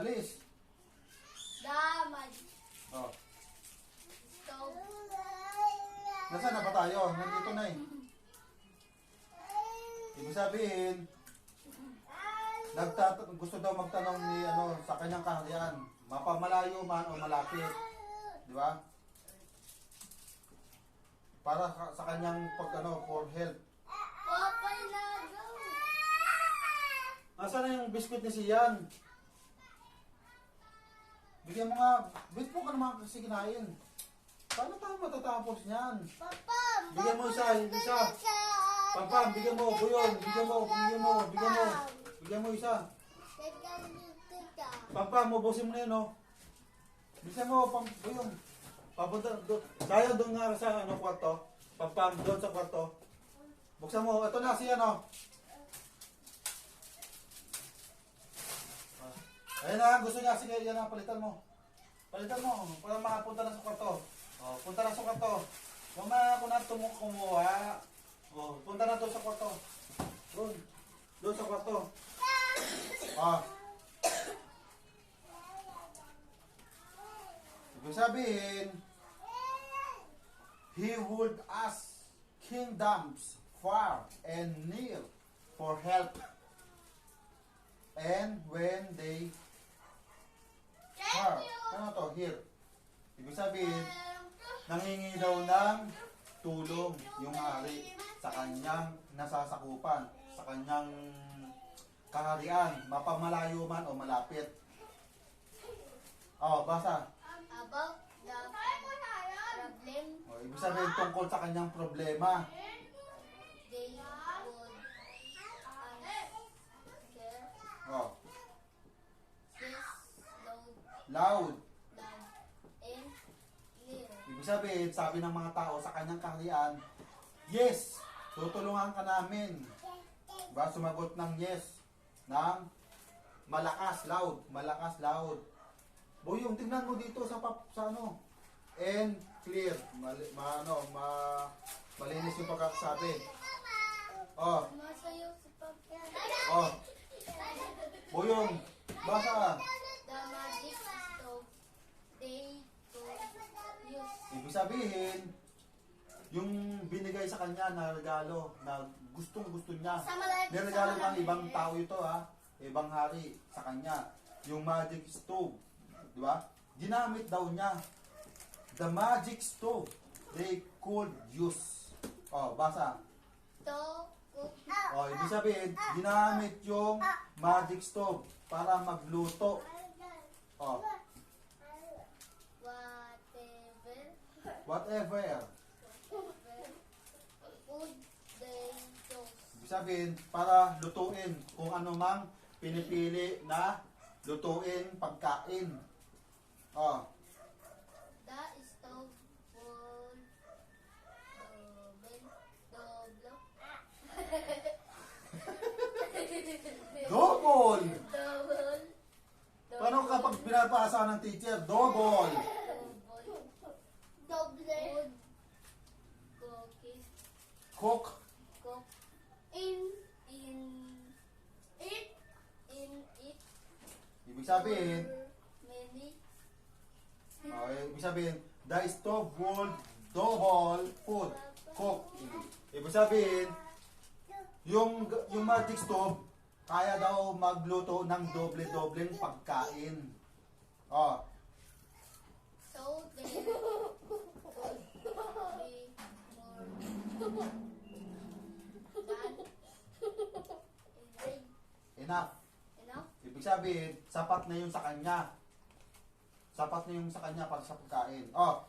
Alis. Damay. Oh. Stove. Nasaan na ba tayo? Nandito na eh. Ibig sabihin, gusto daw magtanong ni sa kanyang kaharian. Mapamalayo man o malapit. Di ba? Para sa kanyang for health. Papay na daw. Nasaan na yung biskuit ni Sian? Bigyan mo nga. Wait mo ka naman kasi kinain. Paano tayo matatapos niyan? Papa, Bigyan mo isa. Papa, bigyan mo. Buyong, bigyan mo. Bigyan mo isa. Papa, mubusin mo na yun, oh. Bigyan mo, Buyong. Papunta doon. Kaya doon nga sa kwarto. Papa, doon sa kwarto. Buksan mo. Ito na siya, no. Ayun na, gusto niya. Sige, yan na, palitan mo. Palitan mo, para makapunta na sa kwarto. O, punta na sa kwarto. Mamaya ako na kumuha. O, punta na doon sa kwarto. Doon sa kwarto. O. Ibig sabihin, he would ask kingdoms far and near for help. And when they ano to? Here. Ibig sabihin, nangingi daw ng tulong yung hari sa kanyang nasasakupan, sa kanyang kaharian, mapamalayo man o malapit. Oh, basa. About the problem Oh, ibig sabihin tungkol sa kanyang problema. they would answer Oh, this loud. loud and clear. Ibig sabihin, sabi ng mga tao sa kanyang kaharian, yes, tutulungan ka namin. Diba? Sumagot ng yes, ng malakas, loud. Buyong, tingnan mo dito sa and clear. Malinis yung pagkakasabi. Oh, Masayo si Papa. oh. Buyong, basa. The magic stove they could use. Ibig sabihin, yung binigay sa kanya na regalo na gustong-gusto niya. Niregalo ng ibang tao ito ibang hari sa kanya. Yung magic stove, di ba? Ginamit daw niya. The magic stove they could use. Oh, basa. To cook. Oh, ibig sabihin, ginamit yung magic stove para magluto. Oh, whatever. Food they chose. Ibig sabihin, para lutuin kung ano mang pinipili na lutuin, pagkain. Oh, The stove full double! double Paano kapag pinapasa ng teacher? Double! double cookies Cook. cook in it Ibig sabihin, many ibig sabihin, the stove would double food. Cook. Ibig sabihin, yung magic stove, kaya daw magluto ng doble-dobleng pagkain. Oh, so there could be more than enough. enough. Ibig sabihin, sapat na yun sa kanya. Sapat na yung sa kanya para sa pagkain. Oh,